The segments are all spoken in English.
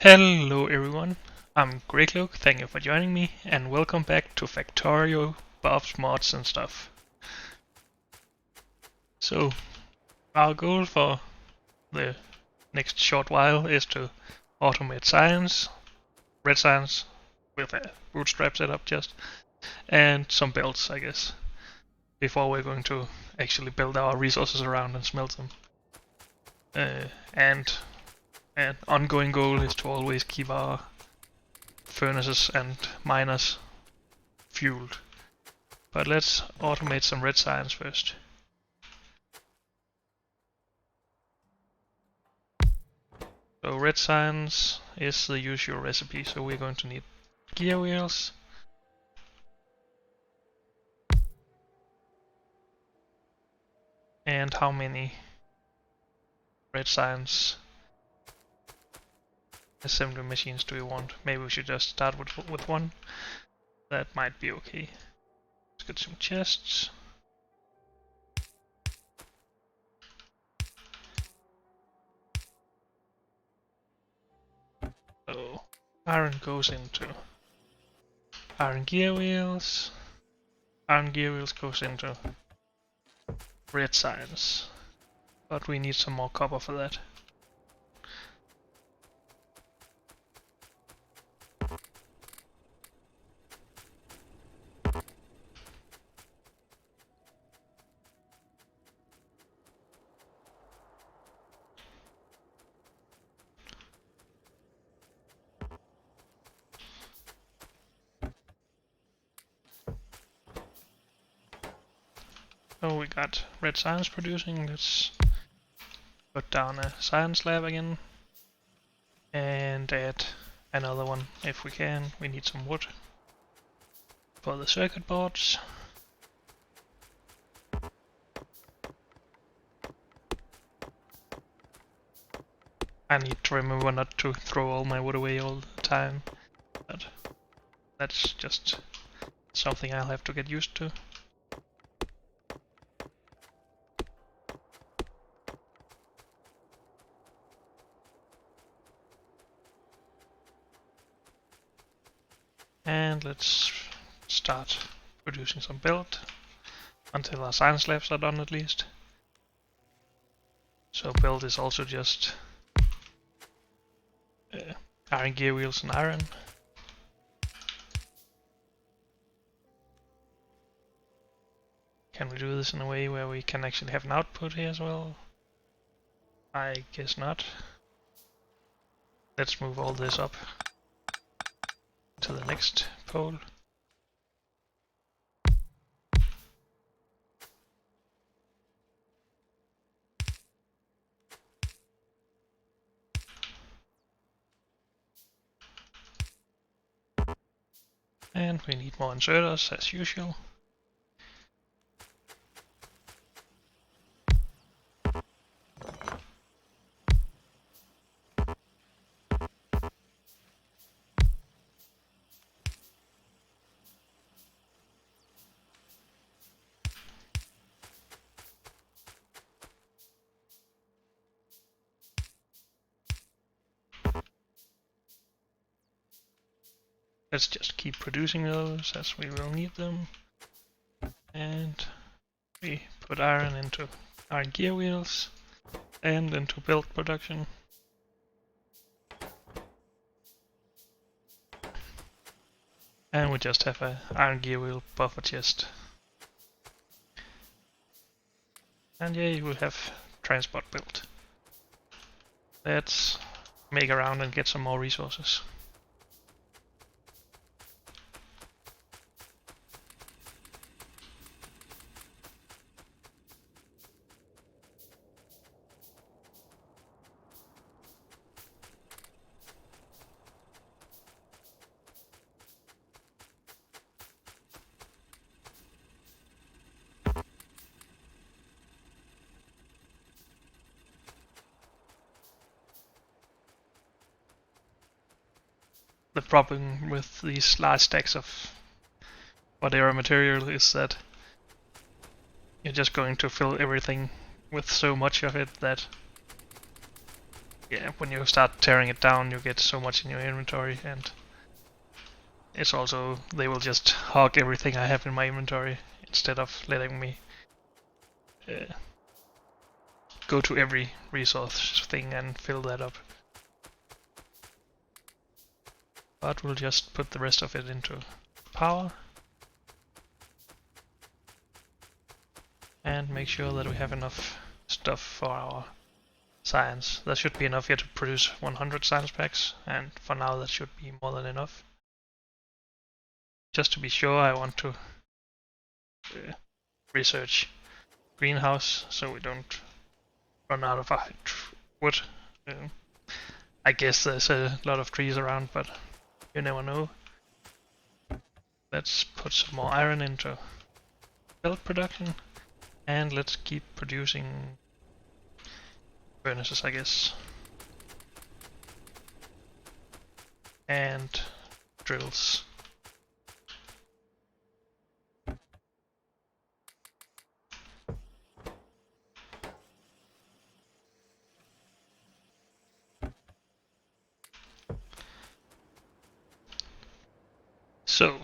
Hello everyone, I'm Greycloak, thank you for joining me, and welcome back to Factorio, buffs, mods and stuff. So, our goal for the next short while is to automate science, red science, with a bootstrap setup just, and some builds I guess, before we're going to actually build our resources around and smelt them. And an ongoing goal is to always keep our furnaces and miners fueled. But let's automate some red science first. So red science is the usual recipe, so we're going to need gear wheels, and how many red science assembly machines do we want? Maybe we should just start with one. That might be okay. Let's get some chests. So iron goes into iron gear wheels. Iron gear wheels goes into red science. But we need some more copper for that. So we got red science producing. Let's put down a science lab again and add another one if we can. We need some wood for the circuit boards. I need to remember not to throw all my wood away all the time, but that's just something I'll have to get used to. And let's start producing some build until our science labs are done at least. So build is also just iron gear wheels and iron. Can we do this in a way where we can actually have an output here as well? I guess not. Let's move all this up to the next pole. And we need more inserters as usual. Let's just keep producing those as we will need them. And we put iron into iron gear wheels and into build production. And we just have an iron gear wheel buffer chest. And yeah, you will have transport built. Let's make around and get some more resources. The problem with these large stacks of whatever material is that you're just going to fill everything with so much of it that yeah, when you start tearing it down, you get so much in your inventory, and it's also, they will just hog everything I have in my inventory instead of letting me uh, go to every resource thing and fill that up. But we'll just put the rest of it into power and make sure that we have enough stuff for our science. That should be enough here to produce 100 science packs, and for now that should be more than enough. Just to be sure, I want to research greenhouse so we don't run out of wood. I guess there's a lot of trees around, but you never know. Let's put some more iron into pellet production, and let's keep producing furnaces, I guess. And drills. So,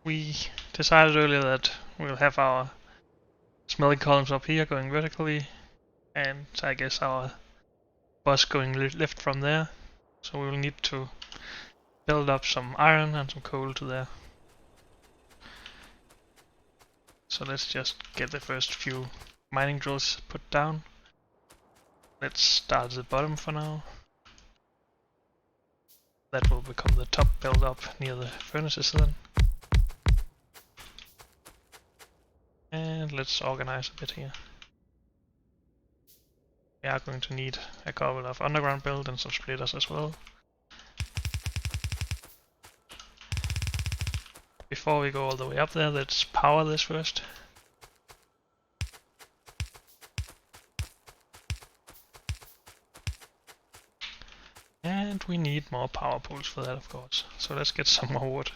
we decided earlier that we'll have our smelting columns up here going vertically, and I guess our bus going left from there. So we will need to build up some iron and some coal to there. So let's just get the first few mining drills put down. Let's start at the bottom for now. That will become the top build up near the furnaces then. And let's organize a bit here. We are going to need a couple of underground build and some splitters as well. Before we go all the way up there, let's power this first. And we need more power poles for that, of course. So let's get some more wood.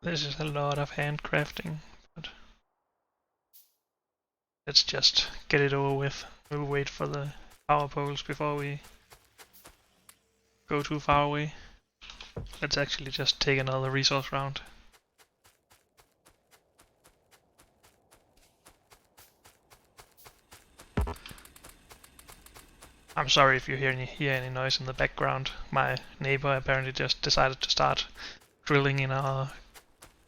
This is a lot of handcrafting, but let's just get it over with. We'll wait for the power poles before we go too far away. Let's actually just take another resource round. I'm sorry if you hear any noise in the background. My neighbor apparently just decided to start drilling in our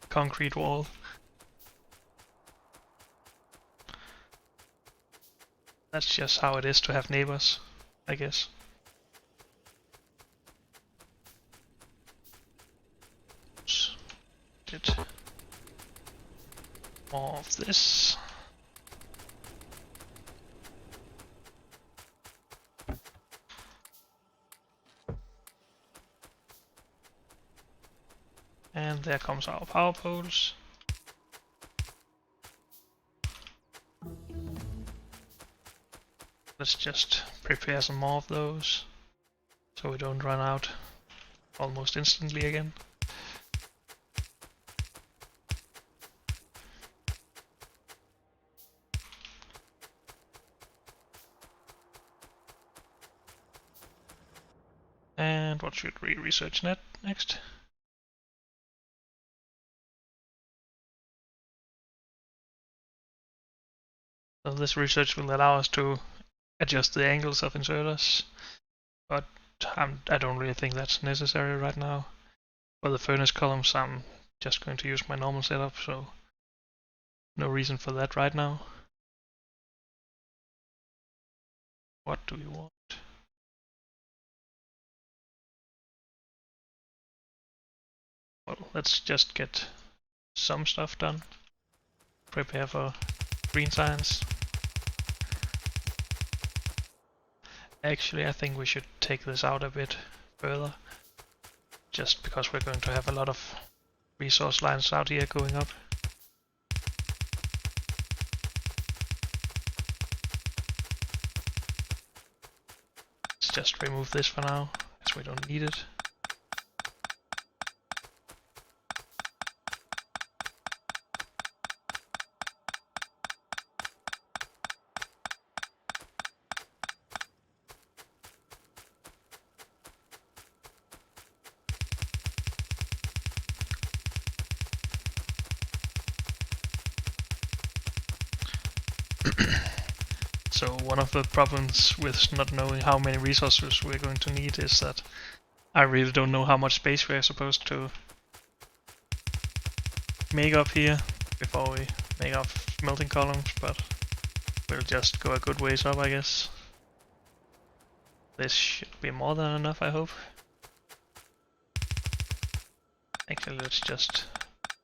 concrete wall. That's just how it is to have neighbors, I guess. Did more of this. And there comes our power poles. Let's just prepare some more of those, so we don't run out almost instantly again. And what should we research next? So this research will allow us to adjust the angles of inserters, but I don't really think that's necessary right now. For the furnace columns, I'm just going to use my normal setup, so no reason for that right now. What do we want? Well, let's just get some stuff done. Prepare for green science. Actually, I think we should take this out a bit further. just because we're going to have a lot of resource lines out here going up. Let's just remove this for now, as we don't need it. So one of the problems with not knowing how many resources we're going to need is that I really don't know how much space we're supposed to make up here before we make our melting columns, but we'll just go a good ways up, I guess. This should be more than enough, I hope. Actually, let's just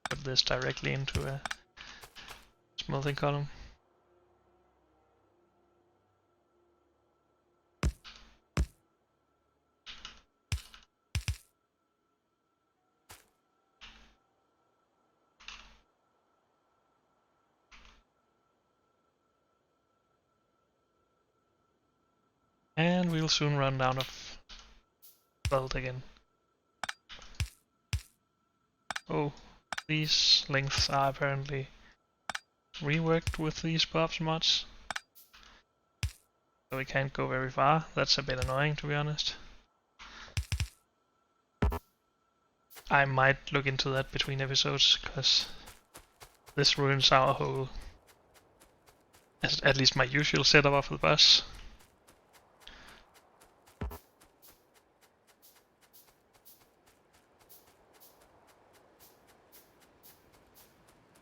put this directly into a smelting column. And we'll soon run down of belt again. Oh, these lengths are apparently reworked with these buffs mods. So we can't go very far. That's a bit annoying, to be honest. I might look into that between episodes, because this ruins our whole, at least my usual setup of the bus.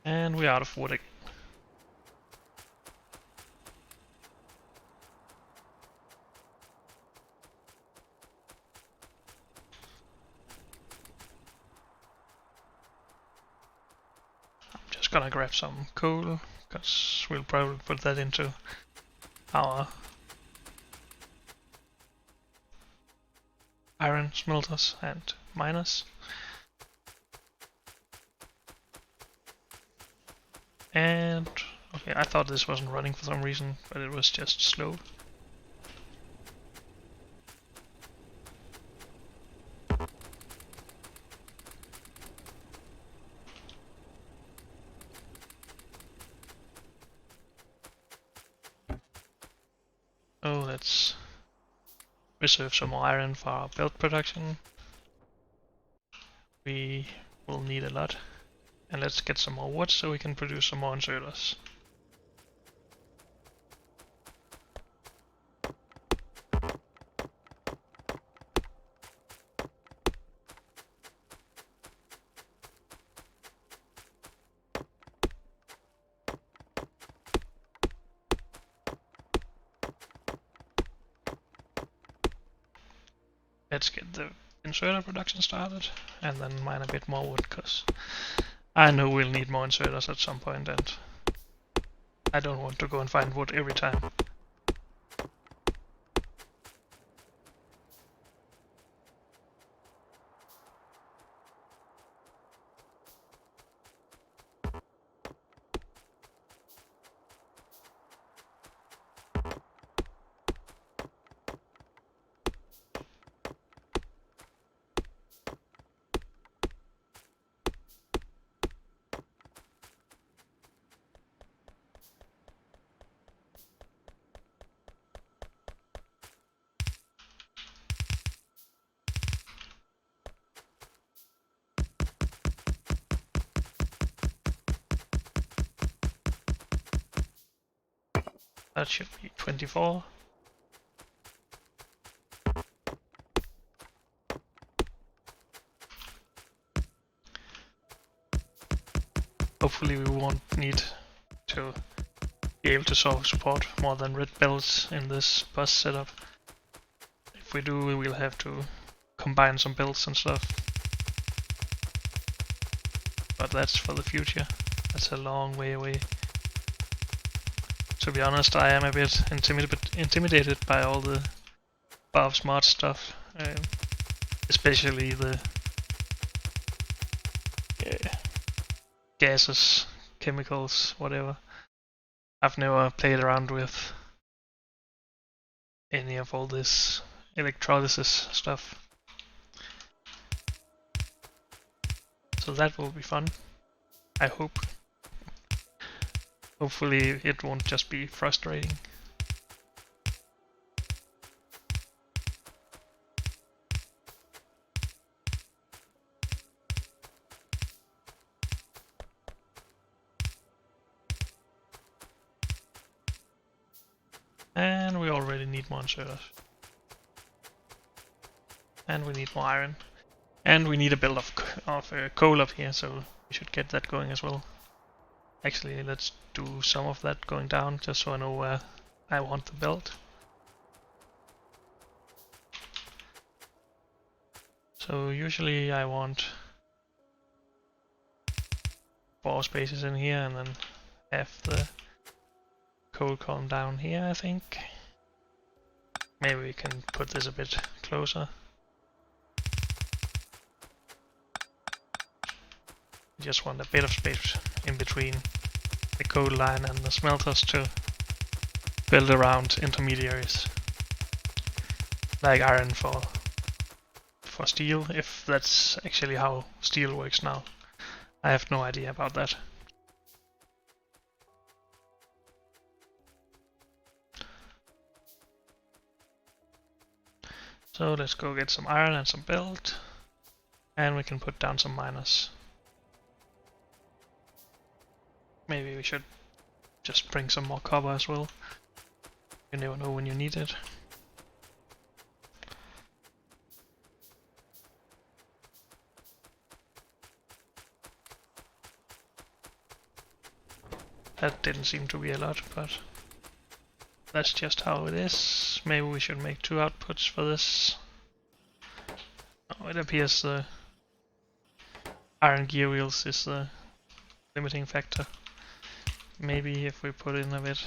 And we're out of wood again. I'm just gonna grab some coal, because we'll probably put that into our iron smelters and miners. And okay, I thought this wasn't running for some reason, but it was just slow. Oh, let's reserve some more iron for our belt production. We will need a lot. And let's get some more wood so we can produce some more inserters. Let's get the inserter production started and then mine a bit more wood, because I know we'll need more inserters at some point, and I don't want to go and find wood every time. That should be 24. Hopefully we won't need to be able to support more than red belts in this bus setup. If we do, we will have to combine some belts and stuff. But that's for the future. That's a long way away. To be honest, I am a bit intimidated by all the buff smart stuff, especially the gases, chemicals, whatever. I've never played around with any of all this electrolysis stuff. So that will be fun, I hope. Hopefully it won't just be frustrating. And we already need more inserters. And we need more iron. And we need a build of coal up here, so we should get that going as well. Actually, let's do some of that going down, just so I know where I want the belt. So usually I want 4 spaces in here and then have the coal column down here, I think. Maybe we can put this a bit closer. Just want a bit of space in between the coal line and the smelters to build around intermediaries. Like iron for steel, if that's actually how steel works now. I have no idea about that. So let's go get some iron and some belt, and we can put down some miners. Maybe we should just bring some more copper as well. You never know when you need it. That didn't seem to be a lot, but that's just how it is. Maybe we should make 2 outputs for this. Oh, it appears the iron gear wheels is the limiting factor. Maybe if we put in a bit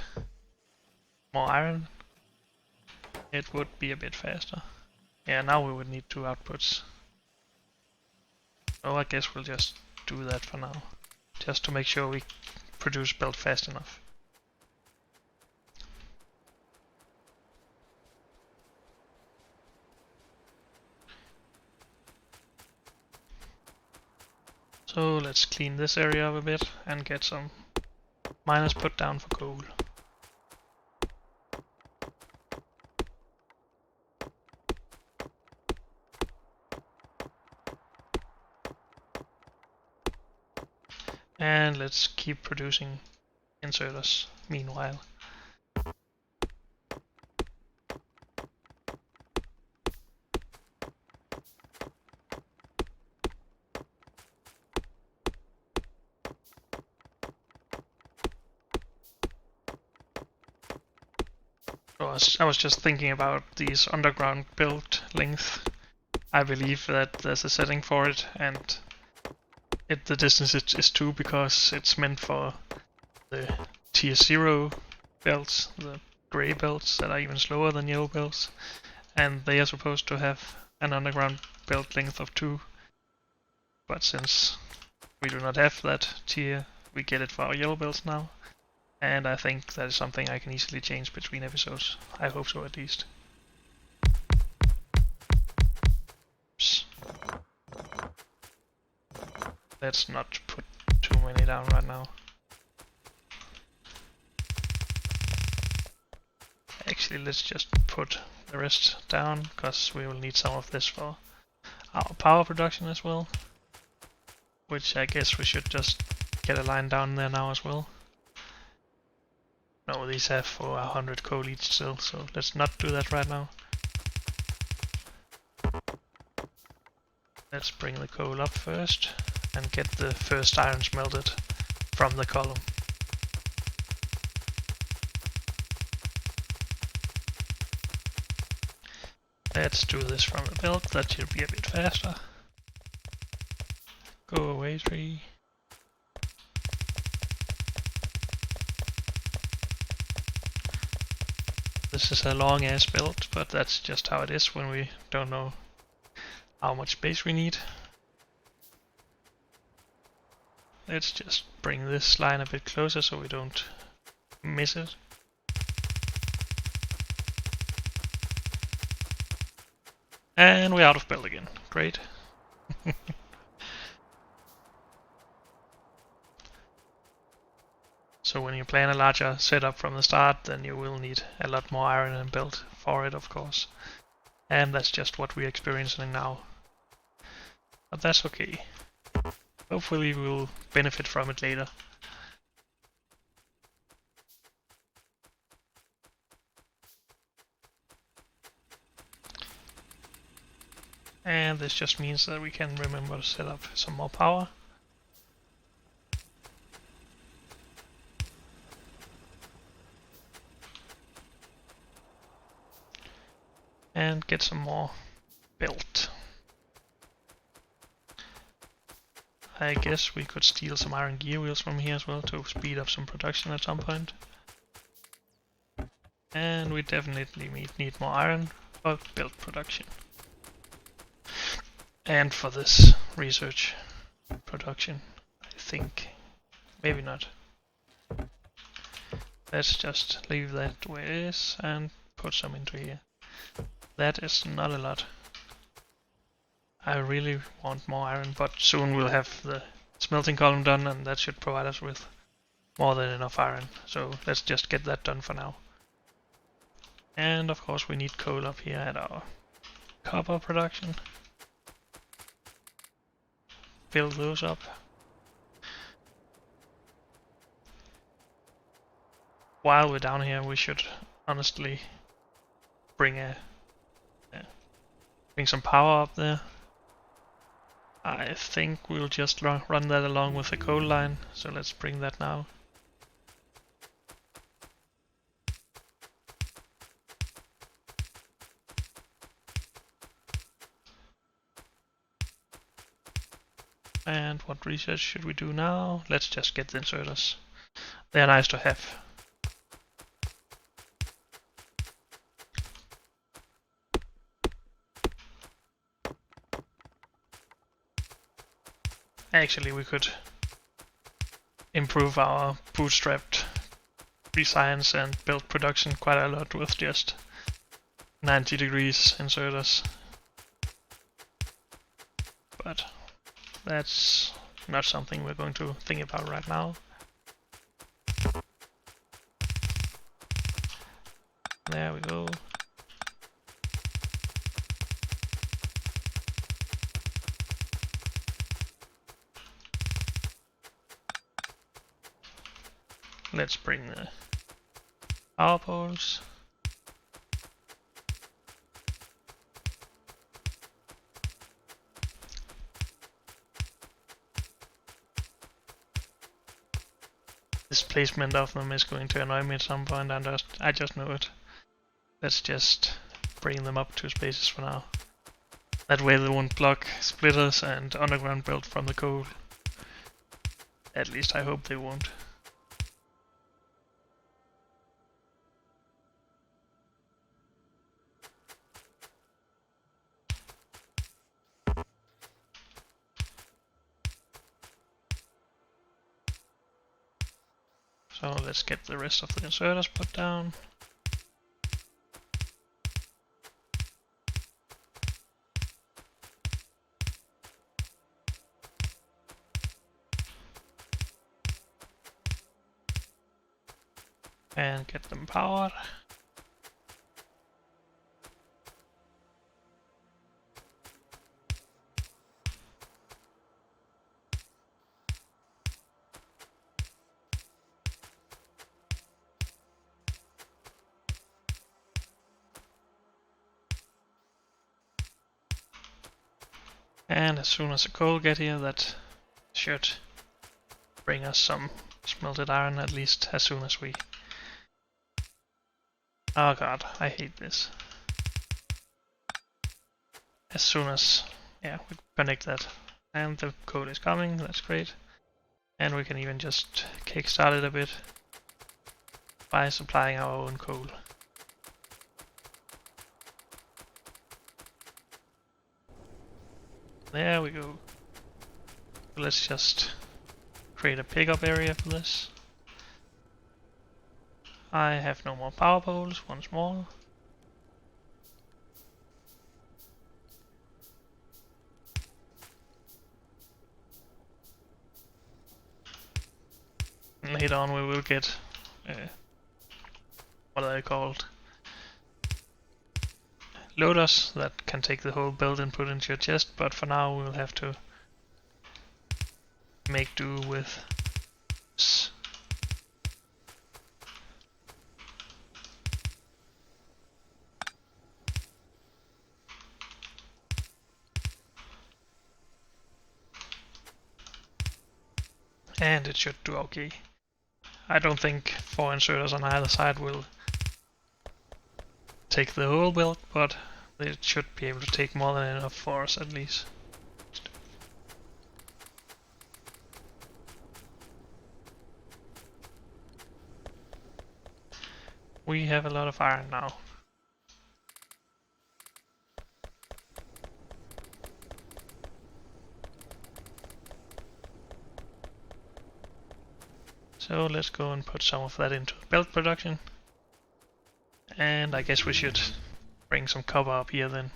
more iron, it would be a bit faster. Yeah, now we would need 2 outputs. Oh, I guess we'll just do that for now, just to make sure we produce belt fast enough. So let's clean this area up a bit and get some miners put down for coal. And let's keep producing inserters meanwhile. So I was just thinking about these underground build length. I believe that there's a setting for it, and the distance is 2 because it's meant for the tier 0 belts, the grey belts that are even slower than yellow belts, and they are supposed to have an underground belt length of 2. But since we do not have that tier, we get it for our yellow belts now. And I think that is something I can easily change between episodes. I hope so, at least. Oops. Let's not put too many down right now. Actually, let's just put the rest down, because we will need some of this for our power production as well. Which I guess we should just get a line down there now as well. No, these have for 100 coal each still, so let's not do that right now. Let's bring the coal up first and get the first iron smelted from the column. Let's do this from the belt, that should be a bit faster. Go away, tree. This is a long ass build, but that's just how it is when we don't know how much space we need. let's just bring this line a bit closer so we don't miss it. And we're out of build again. Great. So when you plan a larger setup from the start, then you will need a lot more iron and build for it, of course. And that's just what we're experiencing now. But that's okay. Hopefully we'll benefit from it later. And this just means that we can remember to set up some more power. And get some more built. I guess we could steal some iron gear wheels from here as well to speed up some production at some point. And we definitely need more iron for build production. And for this research production, I think. Maybe not. Let's just leave that where it is and put some into here. That is not a lot. I really want more iron, but soon we'll have the smelting column done and that should provide us with more than enough iron. So let's just get that done for now. And of course we need coal up here at our copper production. Fill those up. While we're down here, we should honestly bring some power up there. I think we'll just run that along with the coal line, so let's bring that now. And what research should we do now? Let's just get the inserters. They're nice to have. Actually, we could improve our bootstrapped science and build production quite a lot with just 90 degrees inserters. But that's not something we're going to think about right now. There we go. Let's bring the power poles. This placement of them is going to annoy me at some point, and I just know it. Let's just bring them up 2 spaces for now. That way they won't block splitters and underground build from the coal. At least I hope they won't. So let's get the rest of the inserters put down. And get them powered. And as soon as the coal get here, that should bring us some smelted iron, at least as soon as we... Oh god, I hate this. As soon as... yeah, we connect that. And the code is coming, that's great. And we can even just kickstart it a bit by supplying our own coal. There we go. Let's just create a pickup area for this. I have no more power poles once more. And later on we will get what are they called? Loaders that can take the whole build and put into your chest, but for now we'll have to make do with this. And it should do okay. I don't think 4 inserters on either side will take the whole build, but they should be able to take more than enough for us at least. We have a lot of iron now. So let's go and put some of that into belt production. And I guess we should bring some copper up here then.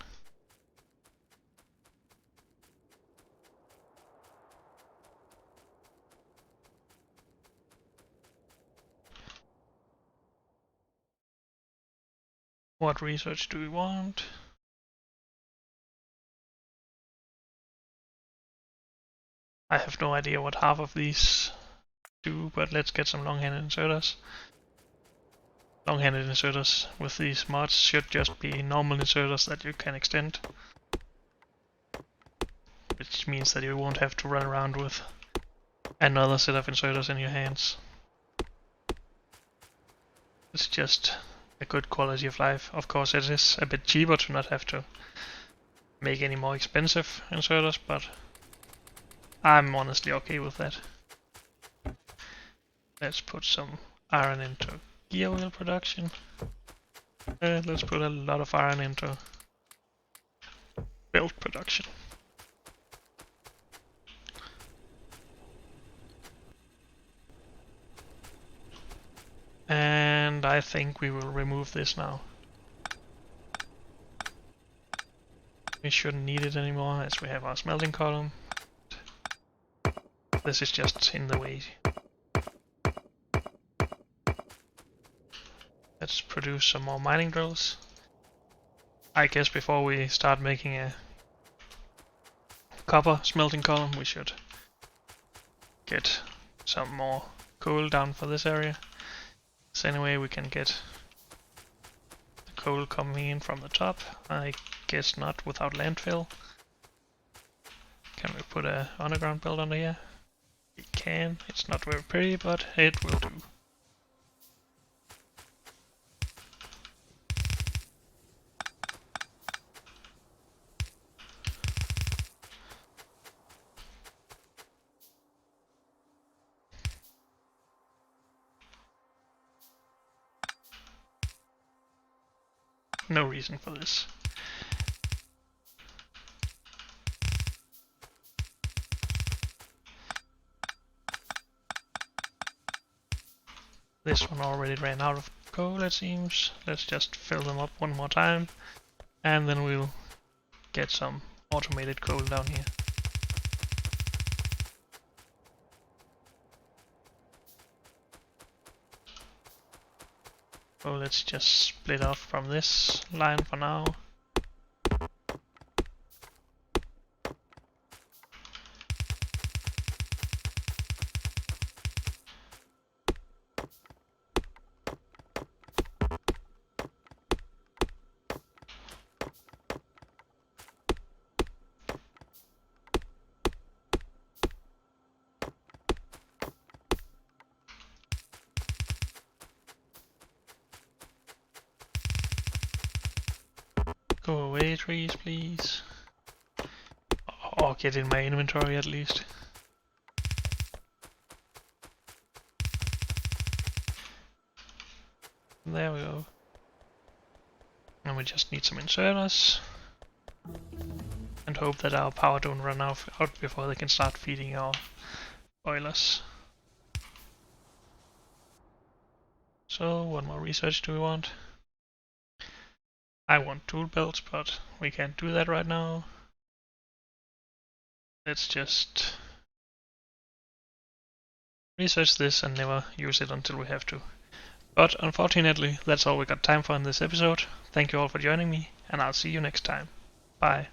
What research do we want? I have no idea what half of these do, but let's get some long-handed inserters. Long-handed inserters with these mods should just be normal inserters that you can extend. Which means that you won't have to run around with another set of inserters in your hands. It's just a good quality of life. Of course it is a bit cheaper to not have to make any more expensive inserters, but I'm honestly okay with that. Let's put some iron into gear wheel production. Let's put a lot of iron into belt production. And I think we will remove this now. We shouldn't need it anymore as we have our smelting column. This is just in the way. Let's produce some more mining drills. I guess before we start making a copper smelting column, we should get some more coal down for this area. So anyway, we can get the coal coming in from the top. I guess not without landfill. Can we put a underground build under here? We can. It's not very pretty, but it will do. No reason for this. This one already ran out of coal, it seems. Let's just fill them up one more time, and then we'll get some automated coal down here. So let's just split off from this line for now. Go away, trees, please. Or get in my inventory at least. There we go. And we just need some inserters. And hope that our power don't run out before they can start feeding our boilers. So what more research do we want? I want tool belts, but we can't do that right now. Let's just research this and never use it until we have to. But unfortunately, that's all we got time for in this episode. Thank you all for joining me, and I'll see you next time. Bye.